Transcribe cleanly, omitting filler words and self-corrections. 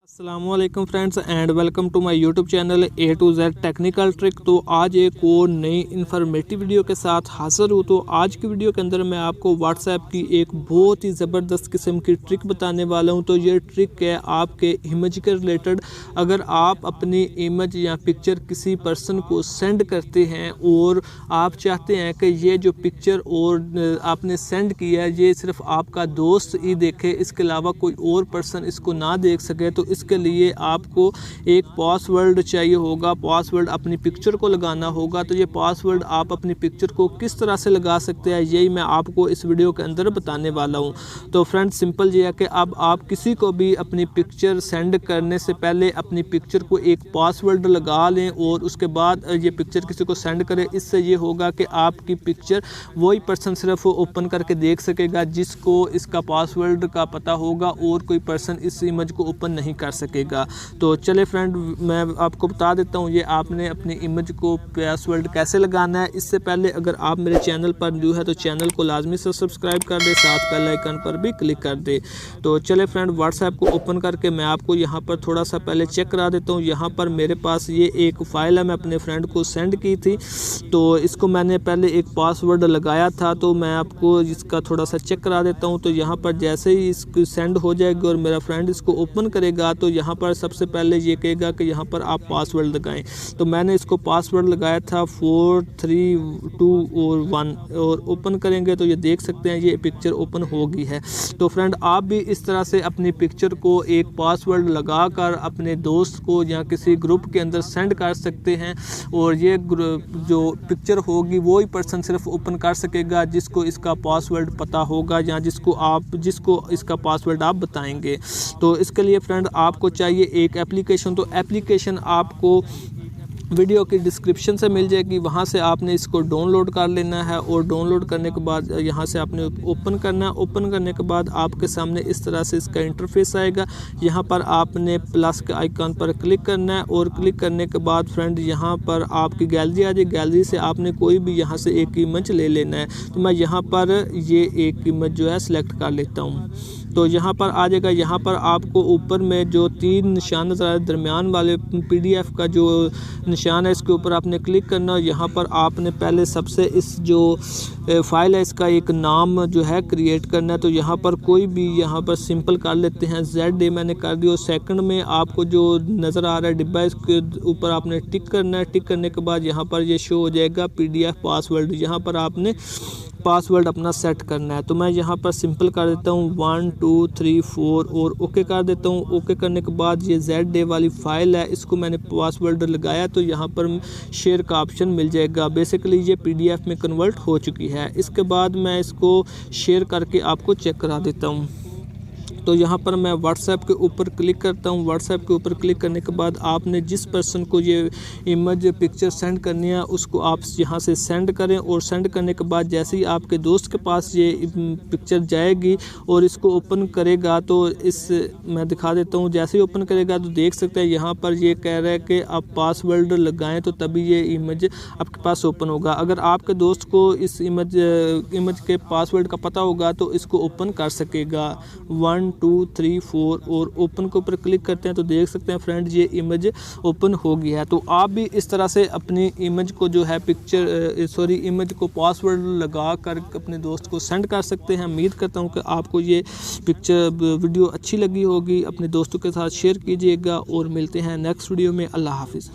अस्सलामुअलैकुम friends and welcome to my YouTube channel a to z technical trick. तो आज एक और नई इन्फॉर्मेटिव वीडियो के साथ हाजिर हूँ। तो आज की वीडियो के अंदर मैं आपको व्हाट्सएप की एक बहुत ही ज़बरदस्त किस्म की ट्रिक बताने वाला हूँ। तो ये ट्रिक है आपके इमेज के रिलेटेड। अगर आप अपनी इमेज या पिक्चर किसी पर्सन को सेंड करते हैं और आप चाहते हैं कि ये जो पिक्चर और आपने सेंड किया है ये सिर्फ आपका दोस्त ही देखे, इसके अलावा कोई और पर्सन इसको ना देख सके, तो इसके लिए आपको एक पासवर्ड चाहिए होगा। पासवर्ड अपनी पिक्चर को लगाना होगा। तो ये पासवर्ड आप अपनी पिक्चर को किस तरह से लगा सकते हैं यही मैं आपको इस वीडियो के अंदर बताने वाला हूँ। तो फ्रेंड सिंपल ये है कि अब आप किसी को भी अपनी पिक्चर सेंड करने से पहले अपनी पिक्चर को एक पासवर्ड लगा लें और उसके बाद ये पिक्चर किसी को सेंड करें। इससे ये होगा कि आपकी पिक्चर वही पर्सन सिर्फ ओपन करके देख सकेगा जिसको इसका पासवर्ड का पता होगा और कोई पर्सन इस इमेज को ओपन नहीं कर सकेगा। तो चले फ्रेंड मैं आपको बता देता हूँ ये आपने अपनी इमेज को पासवर्ड कैसे लगाना है। इससे पहले अगर आप मेरे चैनल पर न्यू है तो चैनल को लाजमी से सब्सक्राइब कर दे, साथ बेल आइकन पर भी क्लिक कर दे। तो चले फ्रेंड व्हाट्सएप को ओपन करके मैं आपको यहाँ पर थोड़ा सा पहले चेक करा देता हूँ। यहाँ पर मेरे पास ये एक फ़ाइल है, मैं अपने फ्रेंड को सेंड की थी। तो इसको मैंने पहले एक पासवर्ड लगाया था, तो मैं आपको इसका थोड़ा सा चेक करा देता हूँ। तो यहाँ पर जैसे ही इसको सेंड हो जाएगी और मेरा फ्रेंड इसको ओपन करेगा तो यहाँ पर सबसे पहले ये कहेगा कि यहाँ पर आप पासवर्ड लगाएं। तो मैंने इसको पासवर्ड लगाया था 4 3 2 और 1 और ओपन करेंगे तो ये देख सकते हैं ये पिक्चर ओपन हो गई है। तो फ्रेंड आप भी इस तरह से अपनी पिक्चर को एक पासवर्ड लगाकर अपने दोस्त को या किसी ग्रुप के अंदर सेंड कर सकते हैं और ये जो पिक्चर होगी वही पर्सन सिर्फ ओपन कर सकेगा जिसको इसका पासवर्ड पता होगा या जिसको इसका पासवर्ड आप बताएंगे। तो इसके लिए फ्रेंड आपको चाहिए एक एप्लीकेशन। तो एप्लीकेशन आपको वीडियो की डिस्क्रिप्शन से मिल जाएगी, वहाँ से आपने इसको डाउनलोड कर लेना है और डाउनलोड करने के बाद यहाँ से आपने ओपन करना है। ओपन करने के बाद आपके सामने इस तरह से इसका इंटरफेस आएगा। यहाँ पर आपने प्लस के आइकन पर क्लिक करना है और क्लिक करने के बाद फ्रेंड यहाँ पर आपकी गैलरी आ जाएगी। गैलरी से आपने कोई भी यहाँ से एक इमेज ले लेना है। तो मैं यहाँ पर ये एक इमेज जो है सिलेक्ट कर लेता हूँ। तो यहाँ पर आ जाएगा। यहाँ पर आपको ऊपर में जो 3 निशान नज़र आ रहे दरमियान वाले PDF का जो निशान है इसके ऊपर आपने क्लिक करना है। यहाँ पर आपने पहले सबसे इस जो फाइल है इसका एक नाम जो है क्रिएट करना है। तो यहाँ पर कोई भी यहाँ पर सिंपल कर लेते हैं ZA मैंने कर दिया। सेकंड में आपको जो नज़र आ रहा है डिब्बा इसके ऊपर आपने टिक करना है। टिक करने के बाद यहाँ पर ये शो हो जाएगा PDF पासवर्ड। यहाँ पर आपने पासवर्ड अपना सेट करना है। तो मैं यहाँ पर सिंपल कर देता हूँ 1 2 3 4 और ओके कर देता हूँ। ओके करने के बाद ये ZA वाली फ़ाइल है इसको मैंने पासवर्ड लगाया तो यहाँ पर शेयर का ऑप्शन मिल जाएगा। बेसिकली ये PDF में कन्वर्ट हो चुकी है। इसके बाद मैं इसको शेयर करके आपको चेक करा देता हूँ। तो यहाँ पर मैं व्हाट्सएप के ऊपर क्लिक करता हूँ। व्हाट्सएप के ऊपर क्लिक करने के बाद आपने जिस पर्सन को ये इमेज पिक्चर सेंड करनी है उसको आप यहाँ से सेंड करें और सेंड करने के बाद जैसे ही आपके दोस्त के पास ये पिक्चर जाएगी और इसको ओपन करेगा तो मैं दिखा देता हूँ। जैसे ही ओपन करेगा तो देख सकते हैं यहाँ पर ये कह रहा है कि आप पासवर्ड लगाएँ तो तभी ये इमेज आपके पास ओपन होगा। अगर आपके दोस्त को इस इमेज के पासवर्ड का पता होगा तो इसको ओपन कर सकेगा। 1 2 3 4 और ओपन के ऊपर क्लिक करते हैं तो देख सकते हैं फ्रेंड ये इमेज ओपन हो गई है। तो आप भी इस तरह से अपनी इमेज को जो है इमेज को पासवर्ड लगा कर अपने दोस्त को सेंड कर सकते हैं। उम्मीद करता हूं कि आपको ये वीडियो अच्छी लगी होगी। अपने दोस्तों के साथ शेयर कीजिएगा और मिलते हैं नेक्स्ट वीडियो में। अल्लाह हाफिज़।